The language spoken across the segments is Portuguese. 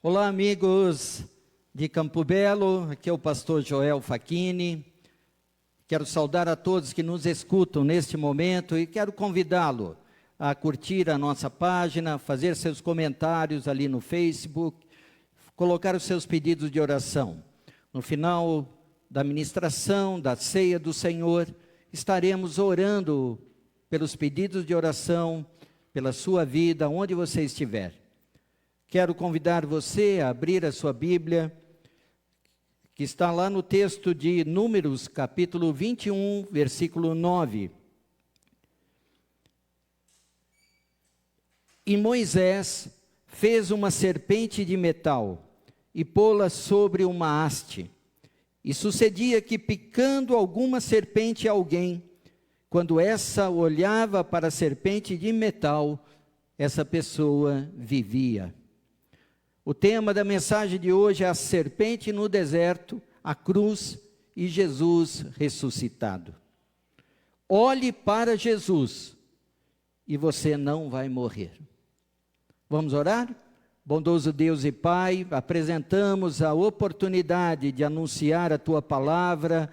Olá, amigos de Campo Belo, aqui é o pastor Joel Facchini. Quero saudar a todos que nos escutam neste momento e quero convidá-lo a curtir a nossa página, fazer seus comentários ali no Facebook, colocar os seus pedidos de oração. No final da ministração, da ceia do Senhor, estaremos orando pelos pedidos de oração, pela sua vida, onde você estiver. Quero convidar você a abrir a sua Bíblia, que está lá no texto de Números, capítulo 21, versículo 9. E Moisés fez uma serpente de metal e pô-la sobre uma haste. E sucedia que, picando alguma serpente a alguém, quando essa olhava para a serpente de metal, essa pessoa vivia. O tema da mensagem de hoje é a serpente no deserto, a cruz e Jesus ressuscitado. Olhe para Jesus e você não vai morrer. Vamos orar? Bondoso Deus e Pai, apresentamos a oportunidade de anunciar a Tua palavra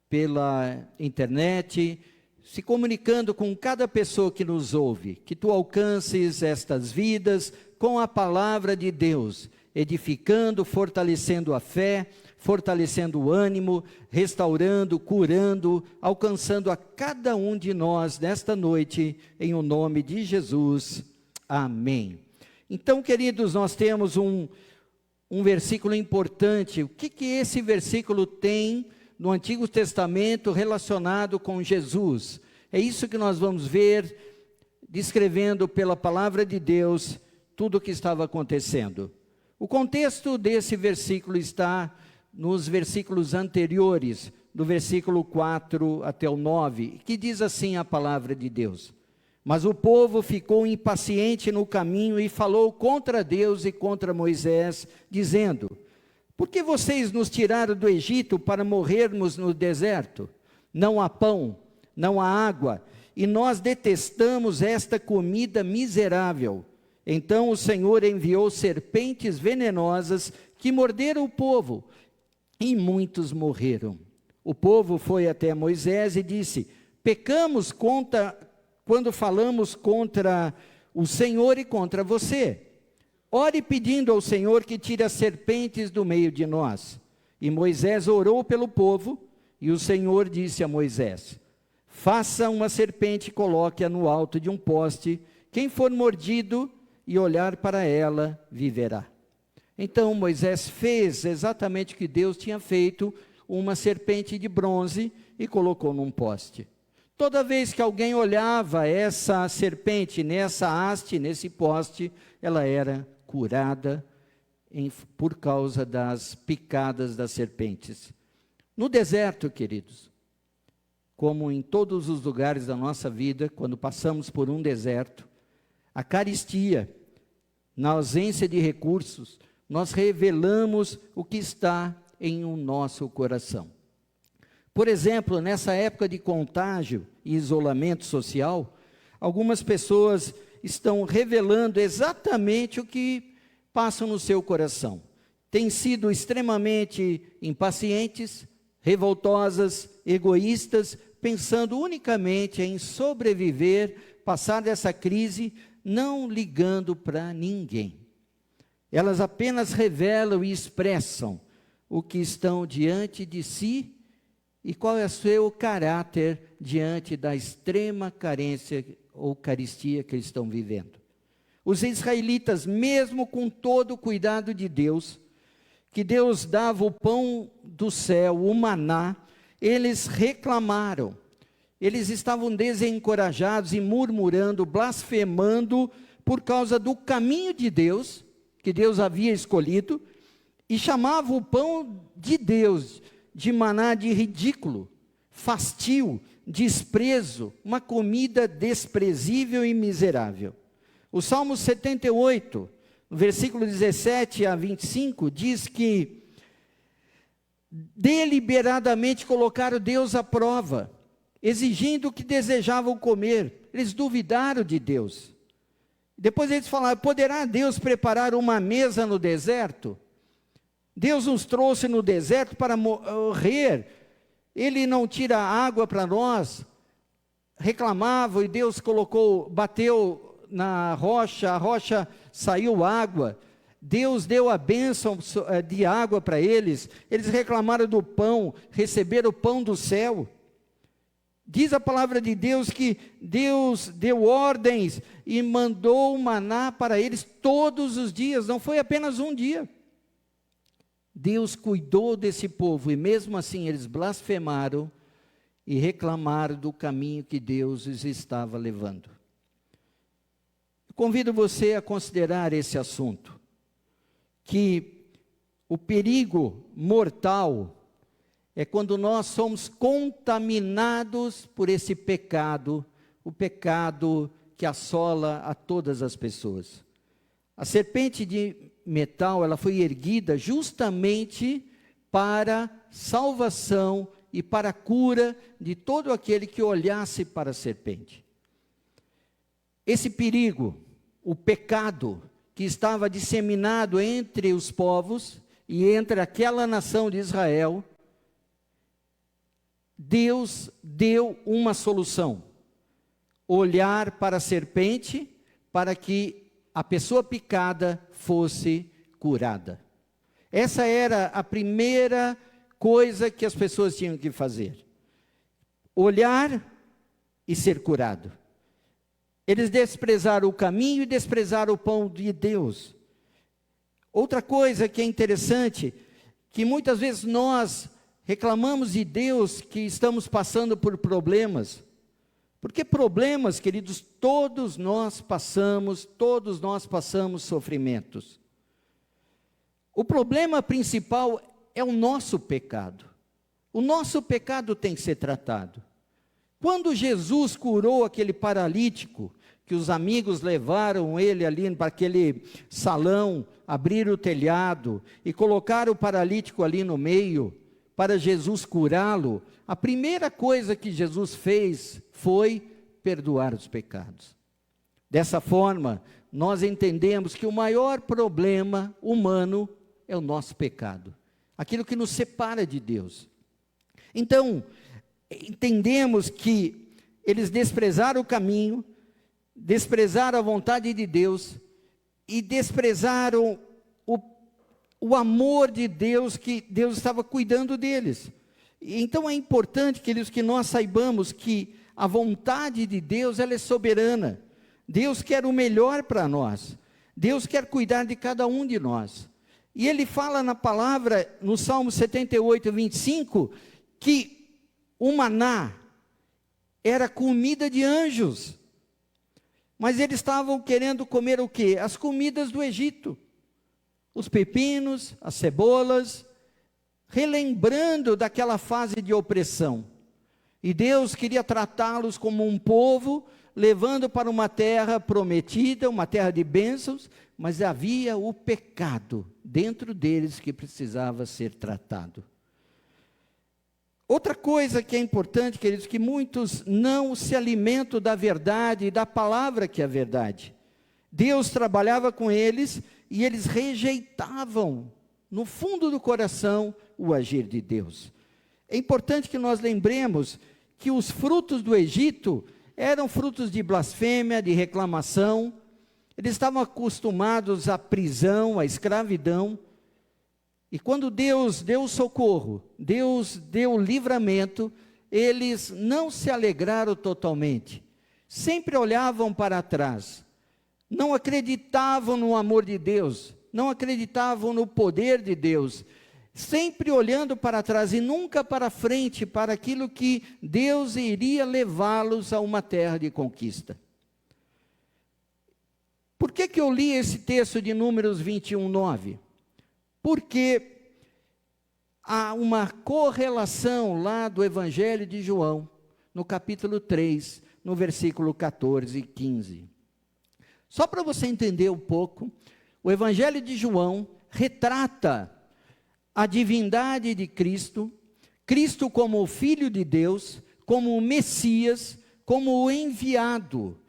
pela internet, se comunicando com cada pessoa que nos ouve, que Tu alcances estas vidas com a palavra de Deus, edificando, fortalecendo a fé, fortalecendo o ânimo, restaurando, curando, alcançando a cada um de nós nesta noite, em o nome de Jesus. Amém. Então, queridos, nós temos um versículo importante. O que esse versículo tem no Antigo Testamento relacionado com Jesus? É isso que nós vamos ver, descrevendo pela palavra de Deus tudo o que estava acontecendo. O contexto desse versículo está nos versículos anteriores, do versículo 4 até o 9, que diz assim a palavra de Deus: Mas o povo ficou impaciente no caminho e falou contra Deus e contra Moisés, dizendo: Por que vocês nos tiraram do Egito para morrermos no deserto? Não há pão, não há água, e nós detestamos esta comida miserável. Então o Senhor enviou serpentes venenosas que morderam o povo, e muitos morreram. O povo foi até Moisés e disse: Pecamos quando falamos contra o Senhor e contra você. Ore pedindo ao Senhor que tire as serpentes do meio de nós. E Moisés orou pelo povo, e o Senhor disse a Moisés: Faça uma serpente e coloque-a no alto de um poste. Quem for mordido e olhar para ela, viverá. Então Moisés fez exatamente o que Deus tinha feito, uma serpente de bronze, e colocou num poste. Toda vez que alguém olhava essa serpente nessa haste, nesse poste, ela era curada por causa das picadas das serpentes. No deserto, queridos, como em todos os lugares da nossa vida, quando passamos por um deserto, a carestia, na ausência de recursos, nós revelamos o que está em o nosso coração. Por exemplo, nessa época de contágio e isolamento social, algumas pessoas estão revelando exatamente o que passa no seu coração. Têm sido extremamente impacientes, revoltosas, egoístas, pensando unicamente em sobreviver, passar dessa crise, não ligando para ninguém. Elas apenas revelam e expressam o que estão diante de si e qual é o seu caráter diante da extrema carência ou carestia que eles estão vivendo. Os israelitas, mesmo com todo o cuidado de Deus, que Deus dava o pão do céu, o maná, eles reclamaram. Eles estavam desencorajados e murmurando, blasfemando por causa do caminho de Deus, que Deus havia escolhido, e chamavam o pão de Deus de maná de ridículo, fastio, desprezo, uma comida desprezível e miserável. O Salmo 78, versículo 17 a 25, diz que deliberadamente colocaram Deus à prova, exigindo o que desejavam comer. Eles duvidaram de Deus. Depois eles falaram: poderá Deus preparar uma mesa no deserto? Deus nos trouxe no deserto para morrer, Ele não tira água para nós. Reclamavam e Deus bateu na rocha, a rocha saiu água. Deus deu a bênção de água para eles. Eles reclamaram do pão, receberam o pão do céu. Diz a palavra de Deus que Deus deu ordens e mandou o maná para eles todos os dias, não foi apenas um dia. Deus cuidou desse povo e mesmo assim eles blasfemaram e reclamaram do caminho que Deus os estava levando. Convido você a considerar esse assunto, que o perigo mortal é quando nós somos contaminados por esse pecado, o pecado que assola a todas as pessoas. A serpente de metal, ela foi erguida justamente para salvação e para a cura de todo aquele que olhasse para a serpente. Esse perigo, o pecado que estava disseminado entre os povos e entre aquela nação de Israel, Deus deu uma solução: olhar para a serpente para que a pessoa picada fosse curada. Essa era a primeira coisa que as pessoas tinham que fazer: olhar e ser curado. Eles desprezaram o caminho e desprezaram o pão de Deus. Outra coisa que é interessante, que muitas vezes nós reclamamos de Deus que estamos passando por problemas. Porque problemas, queridos, todos nós passamos sofrimentos. O problema principal é o nosso pecado. O nosso pecado tem que ser tratado. Quando Jesus curou aquele paralítico, que os amigos levaram ele ali para aquele salão, abriram o telhado e colocaram o paralítico ali no meio, para Jesus curá-lo, a primeira coisa que Jesus fez foi perdoar os pecados. Dessa forma, nós entendemos que o maior problema humano é o nosso pecado, aquilo que nos separa de Deus. Então, entendemos que eles desprezaram o caminho, desprezaram a vontade de Deus e desprezaram o amor de Deus, que Deus estava cuidando deles. Então é importante, queridos, que nós saibamos que a vontade de Deus, ela é soberana. Deus quer o melhor para nós. Deus quer cuidar de cada um de nós. E Ele fala na palavra, no Salmo 78, 25, que o maná era comida de anjos. Mas eles estavam querendo comer o quê? As comidas do Egito. Os pepinos, as cebolas, relembrando daquela fase de opressão. E Deus queria tratá-los como um povo, levando para uma terra prometida, uma terra de bênçãos, mas havia o pecado dentro deles que precisava ser tratado. Outra coisa que é importante, queridos, que muitos não se alimentam da verdade e da palavra que é a verdade. Deus trabalhava com eles e eles rejeitavam, no fundo do coração, o agir de Deus. É importante que nós lembremos que os frutos do Egito eram frutos de blasfêmia, de reclamação. Eles estavam acostumados à prisão, à escravidão. E quando Deus deu o socorro, Deus deu o livramento, eles não se alegraram totalmente. Sempre olhavam para trás. Não acreditavam no amor de Deus, não acreditavam no poder de Deus, sempre olhando para trás e nunca para frente, para aquilo que Deus iria levá-los a uma terra de conquista. Por que eu li esse texto de Números 21, 9? Porque há uma correlação lá do Evangelho de João, no capítulo 3, no versículo 14 e 15. Só para você entender um pouco, o Evangelho de João retrata a divindade de Cristo, Cristo como o Filho de Deus, como o Messias, como o enviado.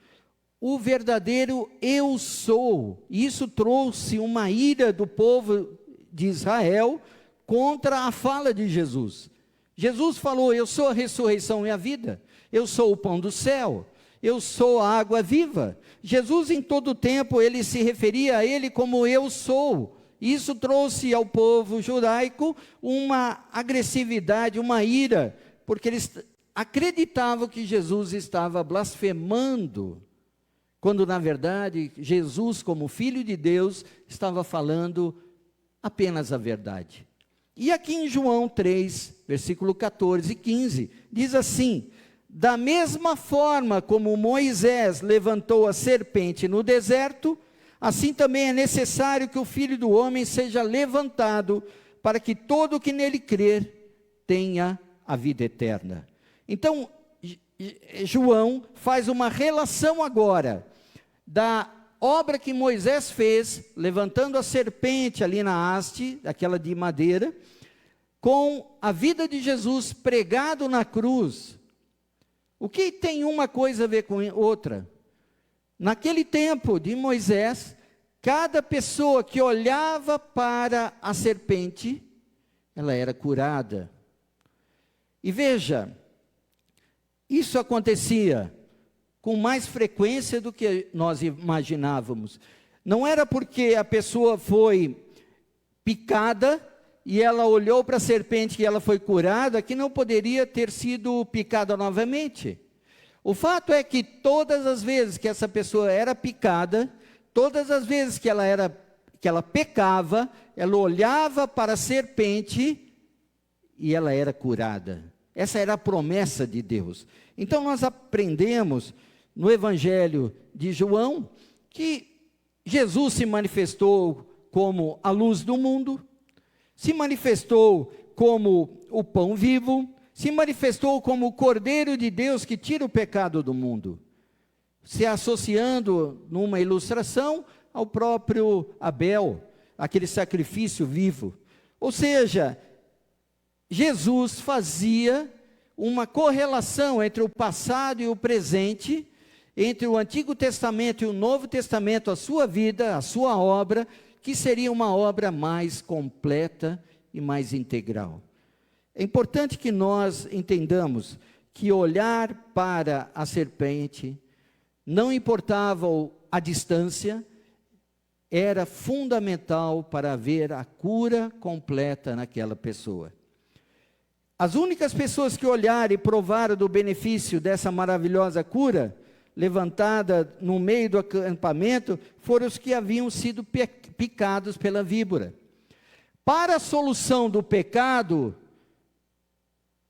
o verdadeiro eu sou. Isso trouxe uma ira do povo de Israel contra a fala de Jesus. Jesus falou: eu sou a ressurreição e a vida, eu sou o pão do céu, eu sou a água viva. Jesus em todo o tempo ele se referia a ele como eu sou. Isso trouxe ao povo judaico uma agressividade, uma ira, porque eles acreditavam que Jesus estava blasfemando, quando na verdade Jesus, como Filho de Deus, estava falando apenas a verdade. E aqui em João 3, versículo 14 e 15, diz assim: da mesma forma como Moisés levantou a serpente no deserto, assim também é necessário que o Filho do Homem seja levantado, para que todo o que nele crer tenha a vida eterna. Então, João faz uma relação agora da obra que Moisés fez, levantando a serpente ali na haste, aquela de madeira, com a vida de Jesus pregado na cruz. O que tem uma coisa a ver com outra? Naquele tempo de Moisés, cada pessoa que olhava para a serpente, ela era curada. E veja, isso acontecia com mais frequência do que nós imaginávamos. Não era porque a pessoa foi picada e ela olhou para a serpente e ela foi curada, que não poderia ter sido picada novamente. O fato é que todas as vezes que essa pessoa era picada, todas as vezes que ela pecava, ela olhava para a serpente e ela era curada. Essa era a promessa de Deus. Então nós aprendemos no Evangelho de João que Jesus se manifestou como a luz do mundo, se manifestou como o pão vivo, se manifestou como o Cordeiro de Deus que tira o pecado do mundo, se associando numa ilustração ao próprio Abel, aquele sacrifício vivo. Ou seja, Jesus fazia uma correlação entre o passado e o presente, entre o Antigo Testamento e o Novo Testamento, a sua vida, a sua obra, que seria uma obra mais completa e mais integral. É importante que nós entendamos que olhar para a serpente, não importava a distância, era fundamental para haver a cura completa naquela pessoa. As únicas pessoas que olharam e provaram do benefício dessa maravilhosa cura, levantada no meio do acampamento, foram os que haviam sido picados pela víbora. Para a solução do pecado,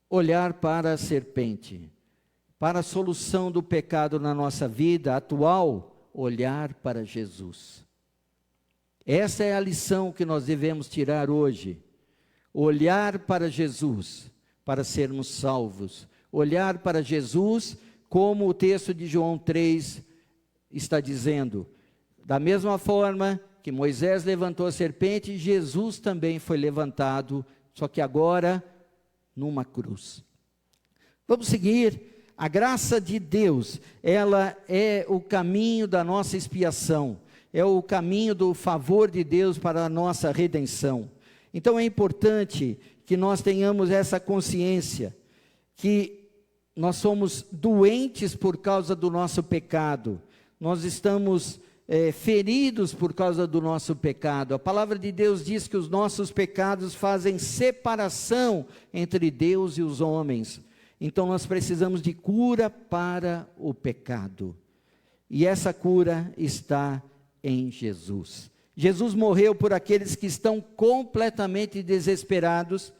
olhar para a serpente. Para a solução do pecado na nossa vida atual, olhar para Jesus. Essa é a lição que nós devemos tirar hoje. Olhar para Jesus, para sermos salvos. Olhar para Jesus, como o texto de João 3 está dizendo. Da mesma forma que Moisés levantou a serpente, Jesus também foi levantado, só que agora numa cruz. Vamos seguir. A graça de Deus, ela é o caminho da nossa expiação, é o caminho do favor de Deus para a nossa redenção. Então é importante que nós tenhamos essa consciência, que nós somos doentes por causa do nosso pecado, nós estamos feridos por causa do nosso pecado. A palavra de Deus diz que os nossos pecados fazem separação entre Deus e os homens. Então nós precisamos de cura para o pecado. E essa cura está em Jesus. Jesus morreu por aqueles que estão completamente desesperados,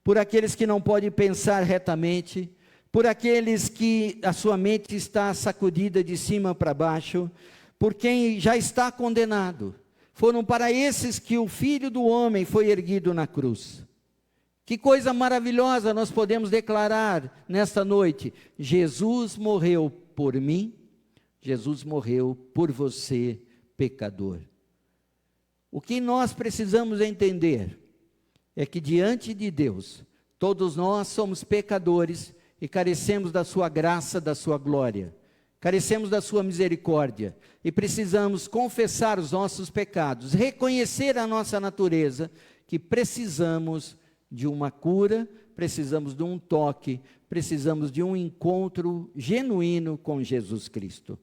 por aqueles que não podem pensar retamente, por aqueles que a sua mente está sacudida de cima para baixo, por quem já está condenado. Foram para esses que o Filho do Homem foi erguido na cruz. Que coisa maravilhosa nós podemos declarar nesta noite. Jesus morreu por mim, Jesus morreu por você, pecador. O que nós precisamos entender é que diante de Deus, todos nós somos pecadores e carecemos da sua graça, da sua glória. carecemos da sua misericórdia e precisamos confessar os nossos pecados, reconhecer a nossa natureza, que precisamos de uma cura, precisamos de um toque, precisamos de um encontro genuíno com Jesus Cristo.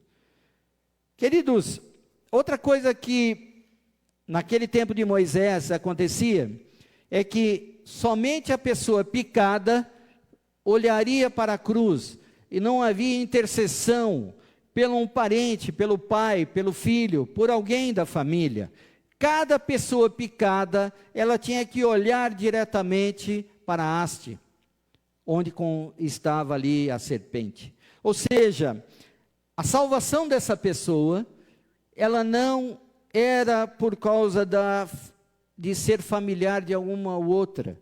Queridos, outra coisa que naquele tempo de Moisés acontecia, é que somente a pessoa picada olharia para a cruz, e não havia intercessão pelo um parente, pelo pai, pelo filho, por alguém da família. Cada pessoa picada, ela tinha que olhar diretamente para a haste, onde estava ali a serpente. Ou seja, a salvação dessa pessoa, ela não era por causa de ser familiar de alguma outra.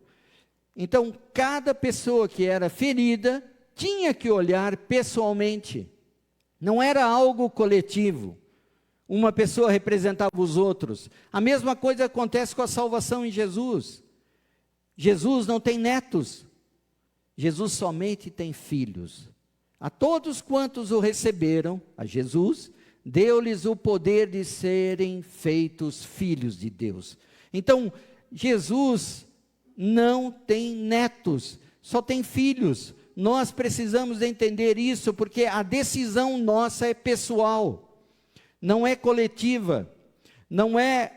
Então, cada pessoa que era ferida, tinha que olhar pessoalmente. Não era algo coletivo. Uma pessoa representava os outros. A mesma coisa acontece com a salvação em Jesus. Jesus não tem netos. Jesus somente tem filhos. A todos quantos o receberam, a Jesus, deu-lhes o poder de serem feitos filhos de Deus. Então, Jesus não tem netos, só tem filhos. Nós precisamos entender isso, porque a decisão nossa é pessoal, não é coletiva, não é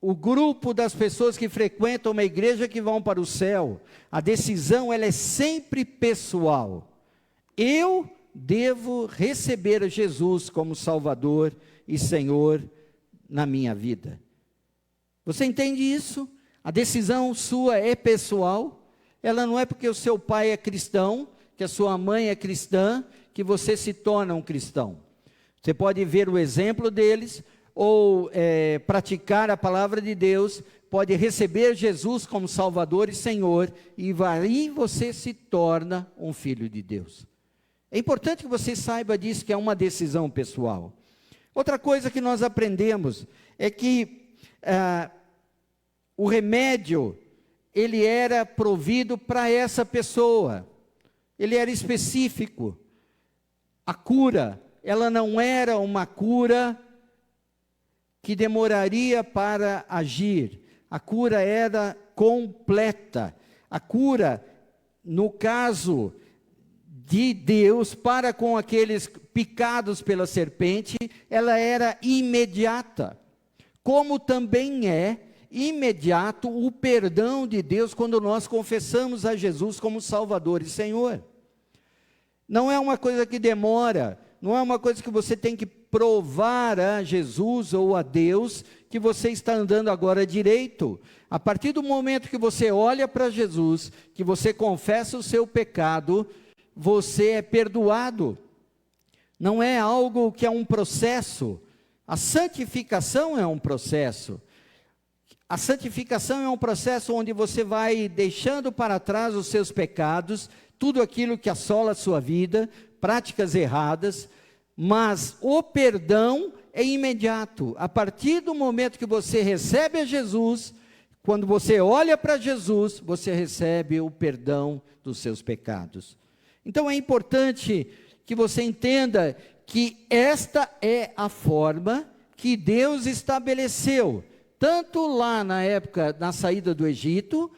o grupo das pessoas que frequentam uma igreja que vão para o céu. A decisão, ela é sempre pessoal. Eu devo receber Jesus como Salvador e Senhor na minha vida. Você entende isso? A decisão sua é pessoal. Ela não é porque o seu pai é cristão, que a sua mãe é cristã, que você se torna um cristão. Você pode ver o exemplo deles, ou praticar a palavra de Deus, pode receber Jesus como Salvador e Senhor, e aí você se torna um filho de Deus. É importante que você saiba disso, que é uma decisão pessoal. Outra coisa que nós aprendemos é que o remédio, ele era provido para essa pessoa, ele era específico. A cura, ela não era uma cura que demoraria para agir, a cura era completa. A cura, no caso de Deus, para com aqueles picados pela serpente, ela era imediata, como também é imediato o perdão de Deus quando nós confessamos a Jesus como Salvador e Senhor. Não é uma coisa que demora, não é uma coisa que você tem que provar a Jesus ou a Deus que você está andando agora direito. A partir do momento que você olha para Jesus, que você confessa o seu pecado, você é perdoado. Não é algo que é um processo. A santificação é um processo. A santificação é um processo onde você vai deixando para trás os seus pecados, tudo aquilo que assola a sua vida, práticas erradas, mas o perdão é imediato. A partir do momento que você recebe a Jesus, quando você olha para Jesus, você recebe o perdão dos seus pecados. Então é importante que você entenda que esta é a forma que Deus estabeleceu, tanto lá na época, na saída do Egito,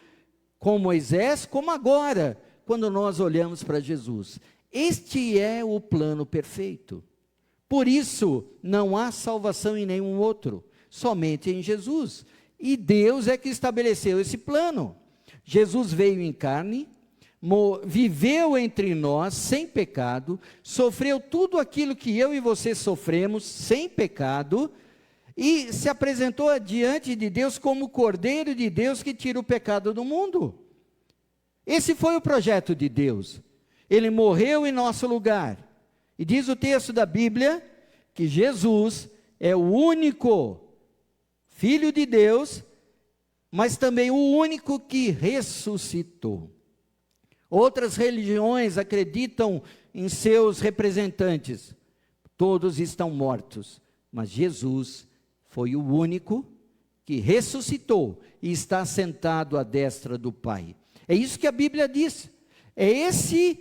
com Moisés, como agora, quando nós olhamos para Jesus. Este é o plano perfeito. Por isso, não há salvação em nenhum outro, somente em Jesus. E Deus é que estabeleceu esse plano. Jesus veio em carne, viveu entre nós sem pecado, sofreu tudo aquilo que eu e você sofremos sem pecado, e se apresentou diante de Deus como o Cordeiro de Deus que tira o pecado do mundo. Esse foi o projeto de Deus. Ele morreu em nosso lugar. E diz o texto da Bíblia que Jesus é o único Filho de Deus, mas também o único que ressuscitou. Outras religiões acreditam em seus representantes. Todos estão mortos, mas Jesus foi o único que ressuscitou e está sentado à destra do Pai. É isso que a Bíblia diz. É esse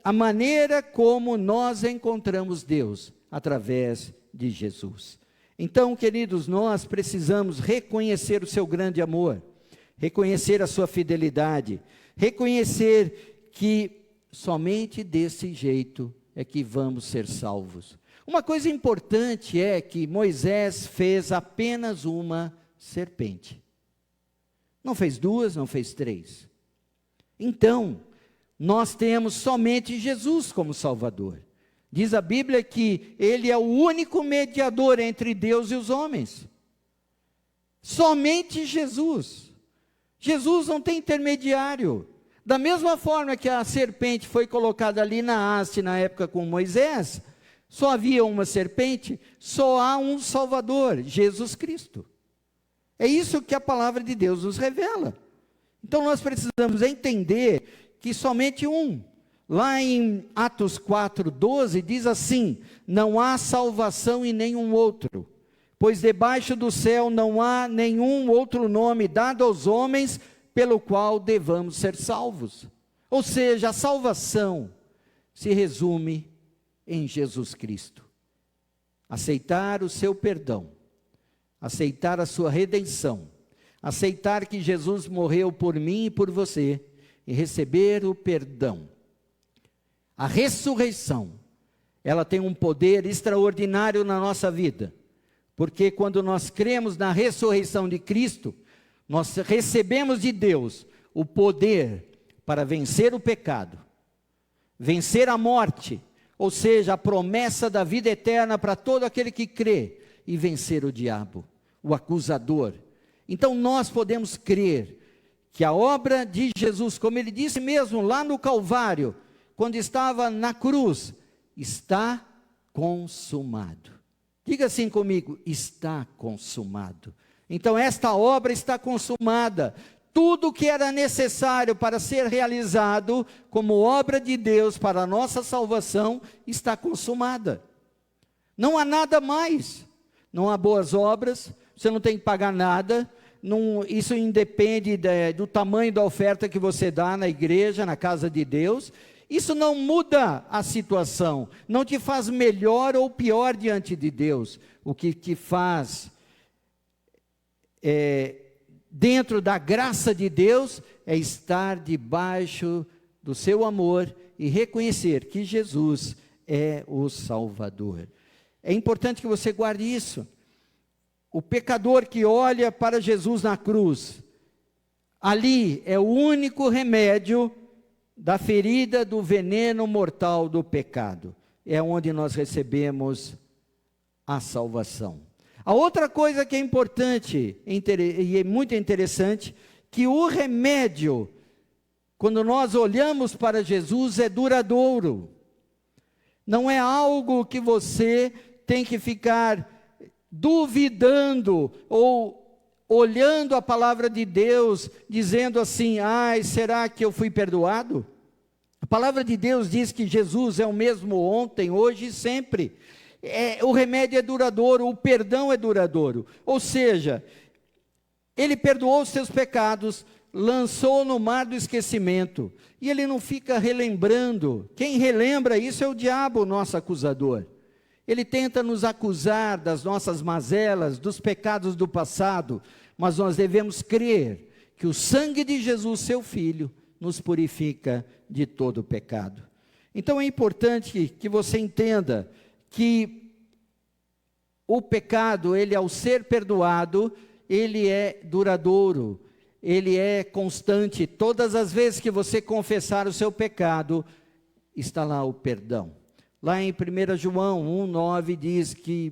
a maneira como nós encontramos Deus, através de Jesus. Então, queridos, nós precisamos reconhecer o seu grande amor, reconhecer a sua fidelidade, reconhecer que somente desse jeito é que vamos ser salvos. Uma coisa importante é que Moisés fez apenas uma serpente. Não fez duas, não fez três. Então, nós temos somente Jesus como Salvador. Diz a Bíblia que Ele é o único mediador entre Deus e os homens. Somente Jesus. Jesus não tem intermediário. Da mesma forma que a serpente foi colocada ali na haste na época com Moisés, só havia uma serpente, só há um Salvador, Jesus Cristo. É isso que a palavra de Deus nos revela. Então nós precisamos entender que somente um. Lá em Atos 4:12 diz assim: não há salvação em nenhum outro, pois debaixo do céu não há nenhum outro nome dado aos homens pelo qual devamos ser salvos. Ou seja, a salvação se resume em Jesus Cristo. Aceitar o seu perdão, aceitar a sua redenção, aceitar que Jesus morreu por mim e por você, e receber o perdão. A ressurreição, ela tem um poder extraordinário na nossa vida, porque quando nós cremos na ressurreição de Cristo, nós recebemos de Deus o poder para vencer o pecado, vencer a morte, ou seja, a promessa da vida eterna para todo aquele que crê, e vencer o diabo, o acusador. Então nós podemos crer que a obra de Jesus, como ele disse mesmo lá no Calvário, quando estava na cruz, está consumado. Diga assim comigo: está consumado. Então esta obra está consumada. Tudo que era necessário para ser realizado como obra de Deus para a nossa salvação está consumada. Não há nada mais. Não há boas obras, você não tem que pagar nada. Não, isso independe do tamanho da oferta que você dá na igreja, na casa de Deus. Isso não muda a situação, não te faz melhor ou pior diante de Deus. O que te faz, dentro da graça de Deus, é estar debaixo do seu amor e reconhecer que Jesus é o Salvador. É importante que você guarde isso. O pecador que olha para Jesus na cruz, ali é o único remédio da ferida do veneno mortal do pecado. É onde nós recebemos a salvação. A outra coisa que é importante e é muito interessante, que o remédio, quando nós olhamos para Jesus, é duradouro. Não é algo que você tem que ficar duvidando ou olhando a palavra de Deus, dizendo assim: ai, será que eu fui perdoado? A palavra de Deus diz que Jesus é o mesmo ontem, hoje e sempre. O remédio é duradouro, o perdão é duradouro. Ou seja, Ele perdoou os seus pecados, lançou no mar do esquecimento, e Ele não fica relembrando. Quem relembra isso é o diabo, o nosso acusador. Ele tenta nos acusar das nossas mazelas, dos pecados do passado, mas nós devemos crer que o sangue de Jesus, seu Filho, nos purifica de todo o pecado. Então é importante que você entenda que o pecado, ele ao ser perdoado, ele é duradouro, ele é constante. Todas as vezes que você confessar o seu pecado, está lá o perdão. Lá em 1 João 1,9 diz que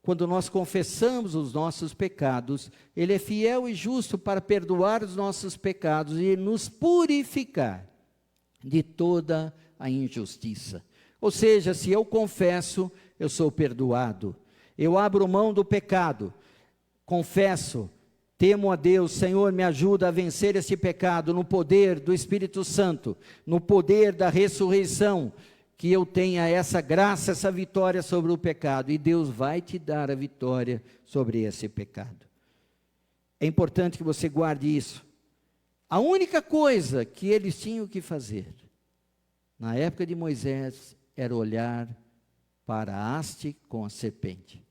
quando nós confessamos os nossos pecados, Ele é fiel e justo para perdoar os nossos pecados e nos purificar de toda a injustiça. Ou seja, se eu confesso, eu sou perdoado. Eu abro mão do pecado, confesso, temo a Deus, Senhor, me ajuda a vencer esse pecado no poder do Espírito Santo, no poder da ressurreição, que eu tenha essa graça, essa vitória sobre o pecado, e Deus vai te dar a vitória sobre esse pecado. É importante que você guarde isso. A única coisa que eles tinham que fazer Na época de Moisés, era olhar para a haste com a serpente.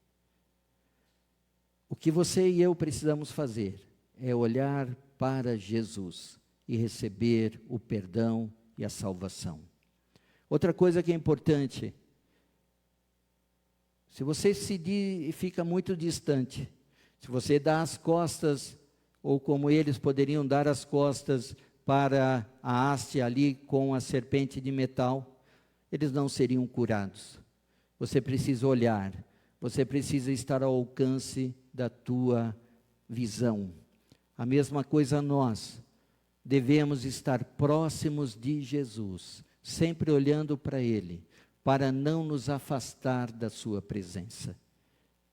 O que você e eu precisamos fazer é olhar para Jesus e receber o perdão e a salvação. Outra coisa que é importante, se você fica muito distante, se você dá as costas, ou como eles poderiam dar as costas para a haste ali com a serpente de metal, eles não seriam curados. Você precisa olhar, você precisa estar ao alcance da tua visão. A mesma coisa nós, devemos estar próximos de Jesus, sempre olhando para Ele, para não nos afastar da sua presença.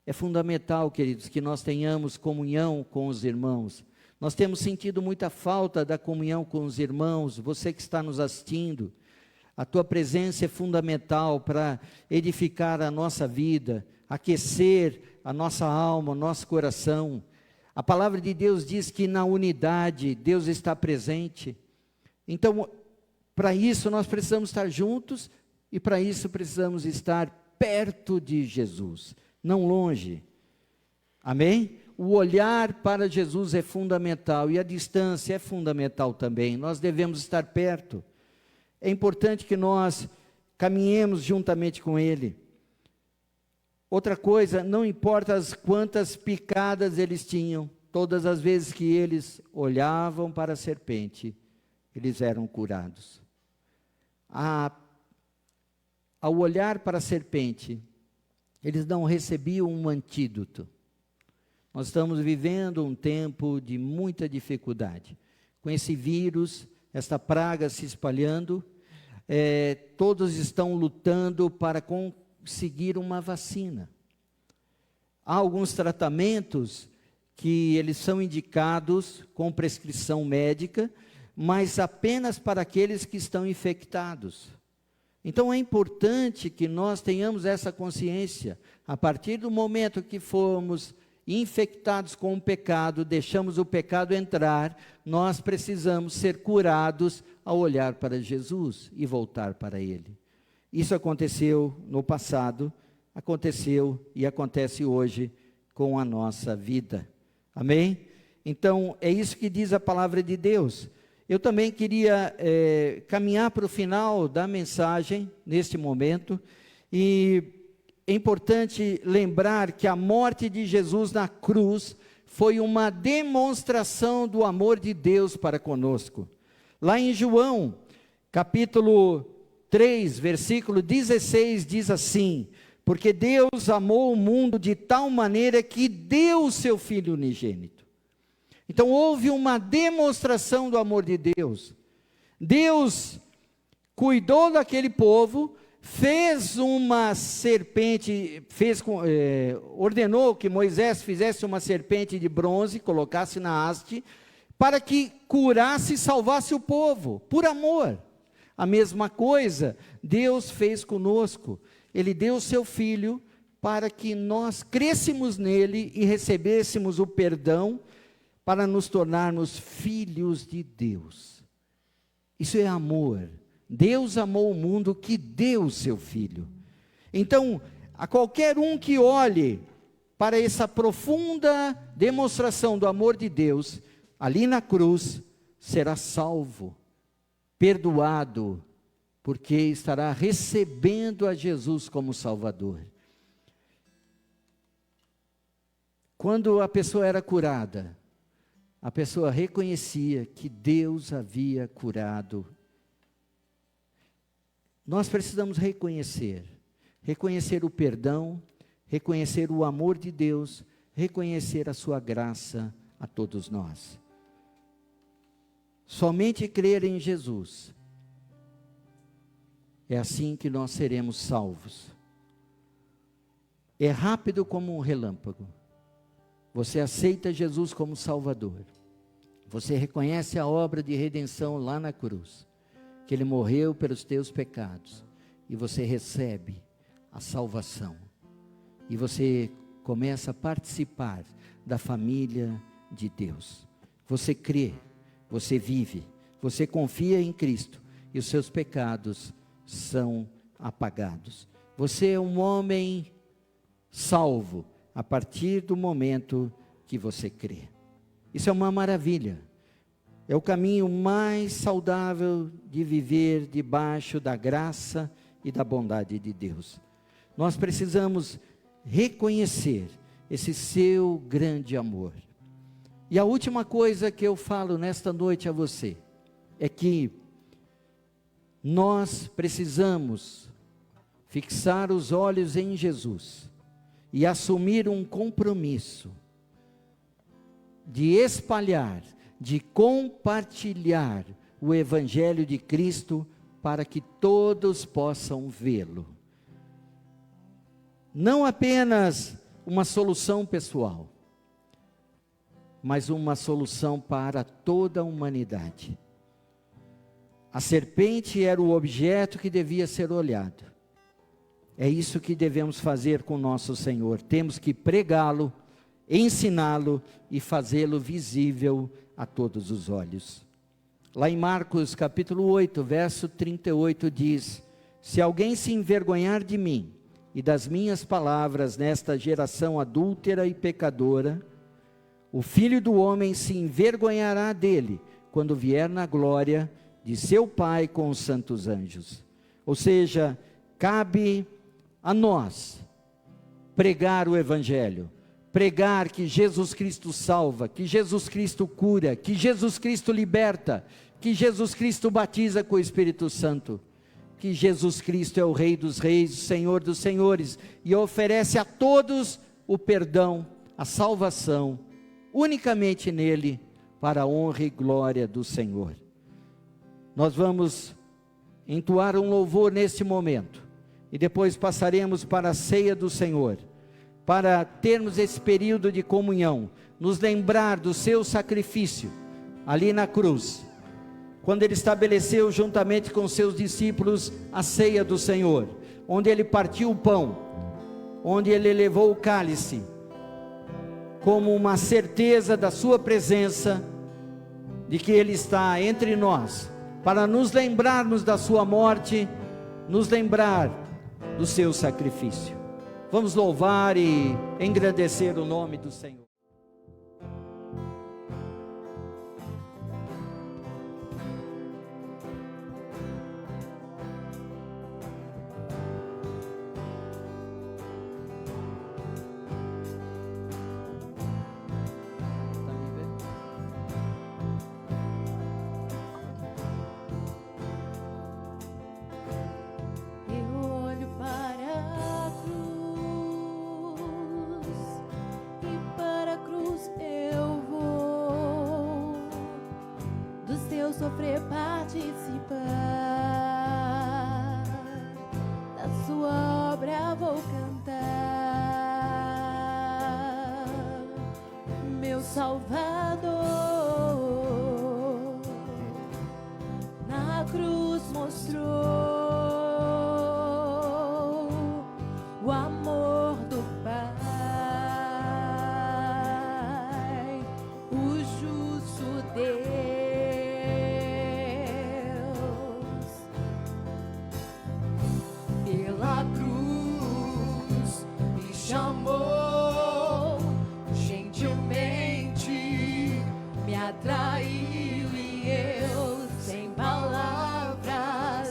É fundamental, queridos, que nós tenhamos comunhão com os irmãos. Nós temos sentido muita falta da comunhão com os irmãos. Você que está nos assistindo, a tua presença é fundamental para edificar a nossa vida, aquecer a nossa alma, o nosso coração. A palavra de Deus diz que na unidade Deus está presente. Então, para isso nós precisamos estar juntos e para isso precisamos estar perto de Jesus, não longe. Amém? O olhar para Jesus é fundamental e a distância é fundamental também. Nós devemos estar perto. É importante que nós caminhemos juntamente com Ele. Outra coisa, não importa as quantas picadas eles tinham, todas as vezes que eles olhavam para a serpente, eles eram curados. Ao olhar para a serpente, eles não recebiam um antídoto. Nós estamos vivendo um tempo de muita dificuldade. Com esse vírus, esta praga se espalhando, todos estão lutando para conseguir uma vacina. Há alguns tratamentos que eles são indicados com prescrição médica, mas apenas para aqueles que estão infectados. Então é importante que nós tenhamos essa consciência. A partir do momento que formos infectados com o pecado, deixamos o pecado entrar, nós precisamos ser curados ao olhar para Jesus e voltar para Ele. Isso aconteceu no passado, aconteceu e acontece hoje com a nossa vida. Amém? Então, é isso que diz a palavra de Deus. Eu também queria caminhar para o final da mensagem, neste momento, e é importante lembrar que a morte de Jesus na cruz foi uma demonstração do amor de Deus para conosco. Lá em João, capítulo 3, versículo 16, diz assim: porque Deus amou o mundo de tal maneira que deu o seu Filho unigênito. Então houve uma demonstração do amor de Deus. Deus cuidou daquele povo, fez uma serpente, ordenou que Moisés fizesse uma serpente de bronze, colocasse na haste, para que curasse e salvasse o povo, por amor. A mesma coisa Deus fez conosco. Ele deu o seu Filho para que nós crescêssemos nele e recebêssemos o perdão, para nos tornarmos filhos de Deus. Isso é amor. Deus amou o mundo que deu o seu Filho. Então, a qualquer um que olhe para essa profunda demonstração do amor de Deus, ali na cruz, será salvo, perdoado, porque estará recebendo a Jesus como Salvador. Quando a pessoa era curada, a pessoa reconhecia que Deus havia curado. Nós precisamos reconhecer o perdão, reconhecer o amor de Deus, reconhecer a sua graça a todos nós. Somente crer em Jesus, é assim que nós seremos salvos. É rápido como um relâmpago. Você aceita Jesus como Salvador. Você reconhece a obra de redenção lá na cruz, que Ele morreu pelos teus pecados, e você recebe a salvação. E você começa a participar da família de Deus. Você crê, você vive, você confia em Cristo, e os seus pecados são apagados. Você é um homem salvo a partir do momento que você crê. Isso é uma maravilha. É o caminho mais saudável de viver debaixo da graça e da bondade de Deus. Nós precisamos reconhecer esse seu grande amor. E a última coisa que eu falo nesta noite a você, é que nós precisamos fixar os olhos em Jesus, e assumir um compromisso, de espalhar, de compartilhar o Evangelho de Cristo, para que todos possam vê-lo. Não apenas uma solução pessoal, mas uma solução para toda a humanidade. A serpente era o objeto que devia ser olhado. É isso que devemos fazer com nosso Senhor. Temos que pregá-lo, ensiná-lo e fazê-lo visível a todos os olhos. Lá em Marcos capítulo 8, verso 38 diz: se alguém se envergonhar de mim e das minhas palavras nesta geração adúltera e pecadora, o Filho do Homem se envergonhará dele, quando vier na glória de seu Pai com os santos anjos. Ou seja, cabe a nós pregar o Evangelho, pregar que Jesus Cristo salva, que Jesus Cristo cura, que Jesus Cristo liberta, que Jesus Cristo batiza com o Espírito Santo, que Jesus Cristo é o Rei dos Reis, o Senhor dos Senhores, e oferece a todos o perdão, a salvação, unicamente nele, para a honra e glória do Senhor. Nós vamos entoar um louvor neste momento, e depois passaremos para a ceia do Senhor, para termos esse período de comunhão, nos lembrar do seu sacrifício, ali na cruz, quando ele estabeleceu juntamente com seus discípulos a ceia do Senhor, onde ele partiu o pão, onde ele levou o cálice, como uma certeza da sua presença, de que ele está entre nós, para nos lembrarmos da sua morte, nos lembrar do seu sacrifício. Vamos louvar e engrandecer o nome do Senhor. Sofrer, participar da sua obra, vou cantar. Meu Salvador na cruz mostrou o amor do Pai, o justo Deus. Atraiu e eu, sem palavras,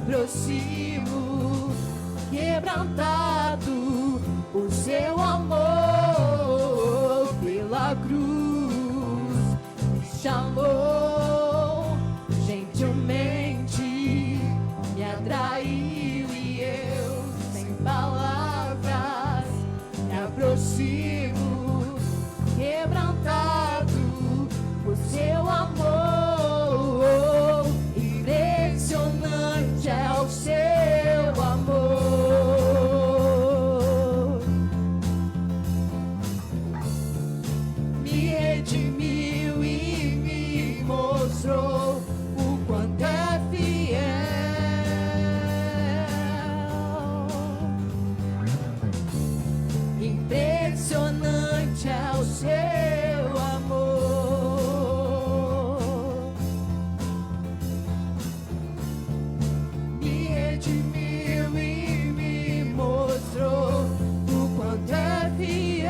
aproximo, quebrantado, o seu amor pela cruz me chamou, gentilmente me atraiu e eu, sem palavras, me aproximo, quebrantado, o seu amor, impressionante é o seu amor. Me redimiu e me mostrou o quanto é fiel. Impressionante é o seu amor. Me redimiu e me mostrou o quanto é fiel.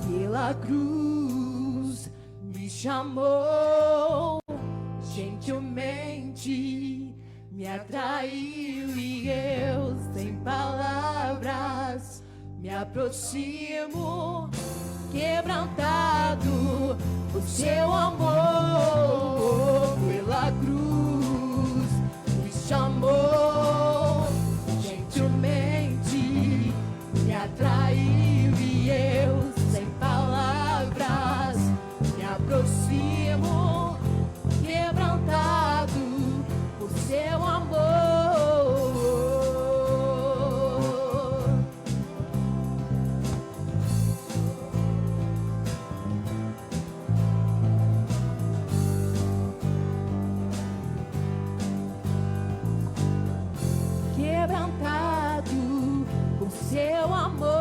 Pela cruz me chamou, gentilmente me atraiu e eu, sem palavras, me aproximo, quebrantado, o seu amor pela cruz me chamou, gentilmente me atraiu e eu, sem palavras, me aproximo, quebrantado, o seu amor. Quebrantado, o seu amor.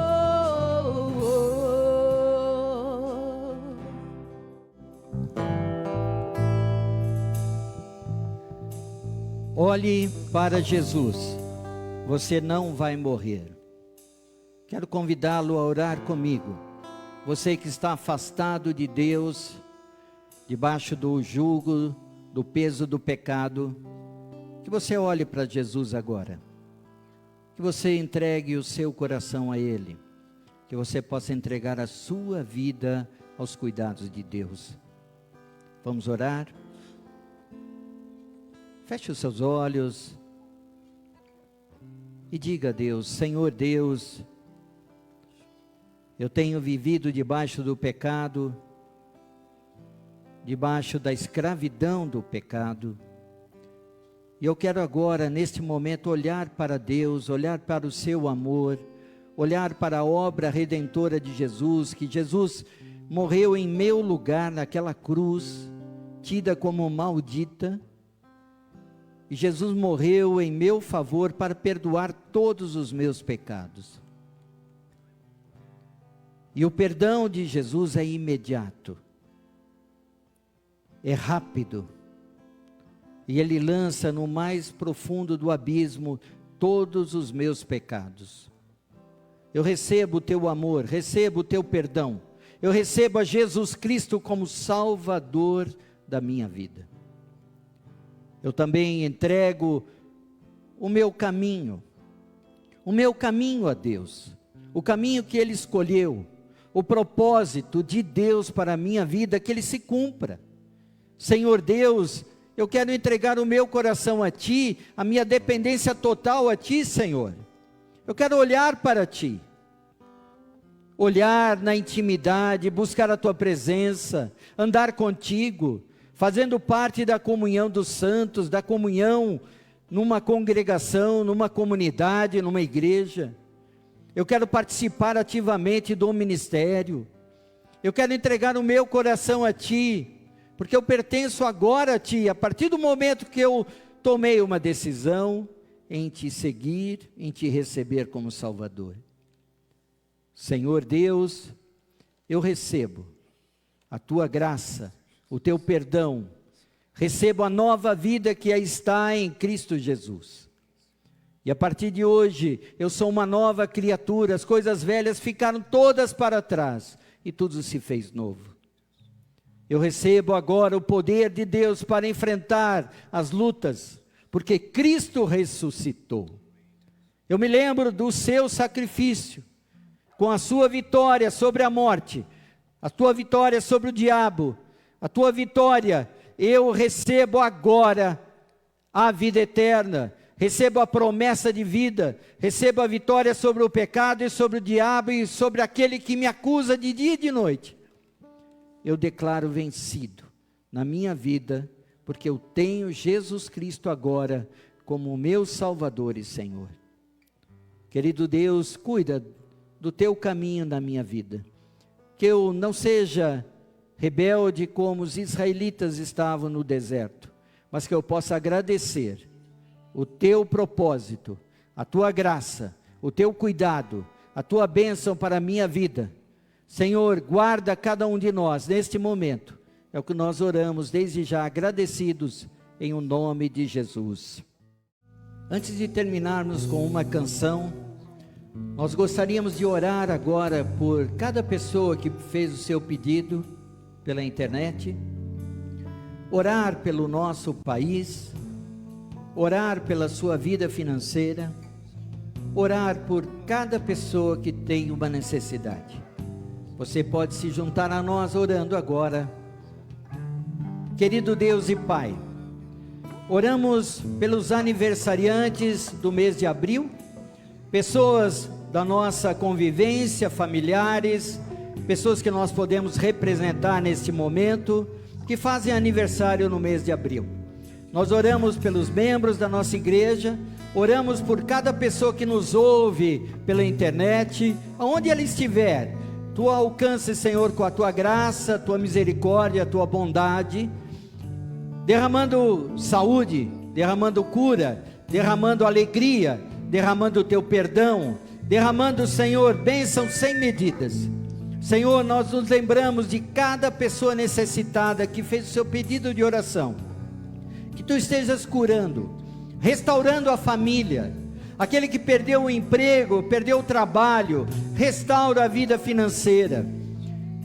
Olhe para Jesus, você não vai morrer. Quero convidá-lo a orar comigo. Você que está afastado de Deus, debaixo do jugo, do peso do pecado, que você olhe para Jesus agora. Que você entregue o seu coração a Ele. Que você possa entregar a sua vida aos cuidados de Deus. Vamos orar? Feche os seus olhos e diga a Deus: Senhor Deus, eu tenho vivido debaixo do pecado, debaixo da escravidão do pecado, e eu quero agora, neste momento, olhar para Deus, olhar para o seu amor, olhar para a obra redentora de Jesus, que Jesus morreu em meu lugar naquela cruz, tida como maldita, e Jesus morreu em meu favor para perdoar todos os meus pecados. E o perdão de Jesus é imediato, é rápido, e Ele lança no mais profundo do abismo todos os meus pecados. Eu recebo o teu amor, recebo o teu perdão, eu recebo a Jesus Cristo como Salvador da minha vida. Eu também entrego o meu caminho a Deus, o caminho que Ele escolheu, o propósito de Deus para a minha vida, que Ele se cumpra. Senhor Deus, eu quero entregar o meu coração a Ti, a minha dependência total a Ti, Senhor. Eu quero olhar para Ti, olhar na intimidade, buscar a Tua presença, andar contigo, fazendo parte da comunhão dos santos, da comunhão numa congregação, numa comunidade, numa igreja. Eu quero participar ativamente do ministério. Eu quero entregar o meu coração a Ti, porque eu pertenço agora a Ti, a partir do momento que eu tomei uma decisão em Te seguir, em Te receber como Salvador. Senhor Deus, eu recebo a Tua graça, o Teu perdão, recebo a nova vida que está em Cristo Jesus. E a partir de hoje, eu sou uma nova criatura, as coisas velhas ficaram todas para trás, e tudo se fez novo. Eu recebo agora o poder de Deus para enfrentar as lutas, porque Cristo ressuscitou. Eu me lembro do seu sacrifício, com a sua vitória sobre a morte, a tua vitória sobre o diabo, a tua vitória. Eu recebo agora a vida eterna, recebo a promessa de vida, recebo a vitória sobre o pecado e sobre o diabo e sobre aquele que me acusa de dia e de noite. Eu declaro vencido na minha vida, porque eu tenho Jesus Cristo agora como o meu Salvador e Senhor. Querido Deus, cuida do teu caminho na minha vida, que eu não seja rebelde como os israelitas estavam no deserto, mas que eu possa agradecer o teu propósito, a tua graça, o teu cuidado, a tua bênção para a minha vida. Senhor, guarda cada um de nós neste momento. É o que nós oramos desde já, agradecidos em o nome de Jesus. Antes de terminarmos com uma canção, nós gostaríamos de orar agora por cada pessoa que fez o seu pedido pela internet, orar pelo nosso país, orar pela sua vida financeira, orar por cada pessoa que tem uma necessidade. Você pode se juntar a nós orando agora. Querido Deus e Pai, oramos pelos aniversariantes do mês de abril, pessoas da nossa convivência, familiares, pessoas que nós podemos representar neste momento, que fazem aniversário no mês de abril. Nós oramos pelos membros da nossa igreja, oramos por cada pessoa que nos ouve pela internet, aonde ela estiver. Tu alcances, Senhor, com a tua graça, a tua misericórdia, a tua bondade, derramando saúde, derramando cura, derramando alegria, derramando o teu perdão, derramando, Senhor, bênção sem medidas. Senhor, nós nos lembramos de cada pessoa necessitada que fez o seu pedido de oração, que tu estejas curando, restaurando a família, aquele que perdeu o emprego, perdeu o trabalho, restaura a vida financeira,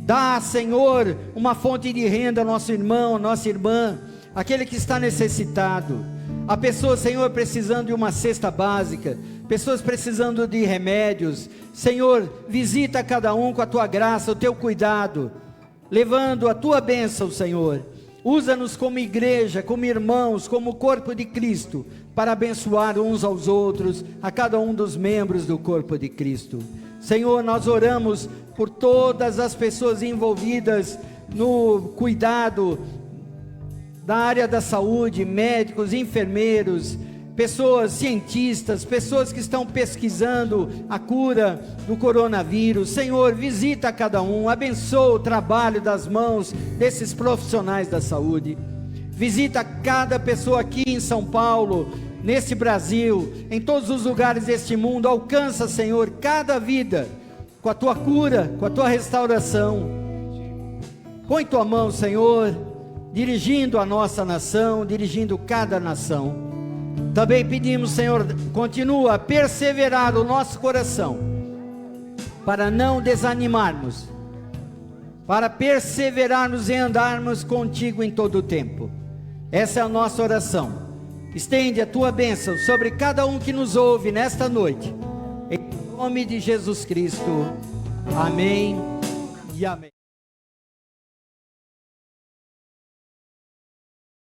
dá, Senhor, uma fonte de renda ao nosso irmão, nossa irmã, aquele que está necessitado. Há pessoas, Senhor, precisando de uma cesta básica, pessoas precisando de remédios. Senhor, visita cada um com a tua graça, o teu cuidado, levando a tua bênção, Senhor. Usa-nos como igreja, como irmãos, como corpo de Cristo, para abençoar uns aos outros, a cada um dos membros do corpo de Cristo. Senhor, nós oramos por todas as pessoas envolvidas no cuidado da área da saúde, médicos, enfermeiros, pessoas, cientistas, pessoas que estão pesquisando a cura do coronavírus. Senhor, visita cada um, abençoa o trabalho das mãos desses profissionais da saúde. Visita cada pessoa aqui em São Paulo, nesse Brasil, em todos os lugares deste mundo. Alcança, Senhor, cada vida com a tua cura, com a tua restauração. Põe tua mão, Senhor, dirigindo a nossa nação, dirigindo cada nação. Também pedimos, Senhor, continua a perseverar o nosso coração, para não desanimarmos, para perseverarmos e andarmos contigo em todo o tempo. Essa é a nossa oração. Estende a tua bênção sobre cada um que nos ouve nesta noite, em nome de Jesus Cristo. Amém e amém.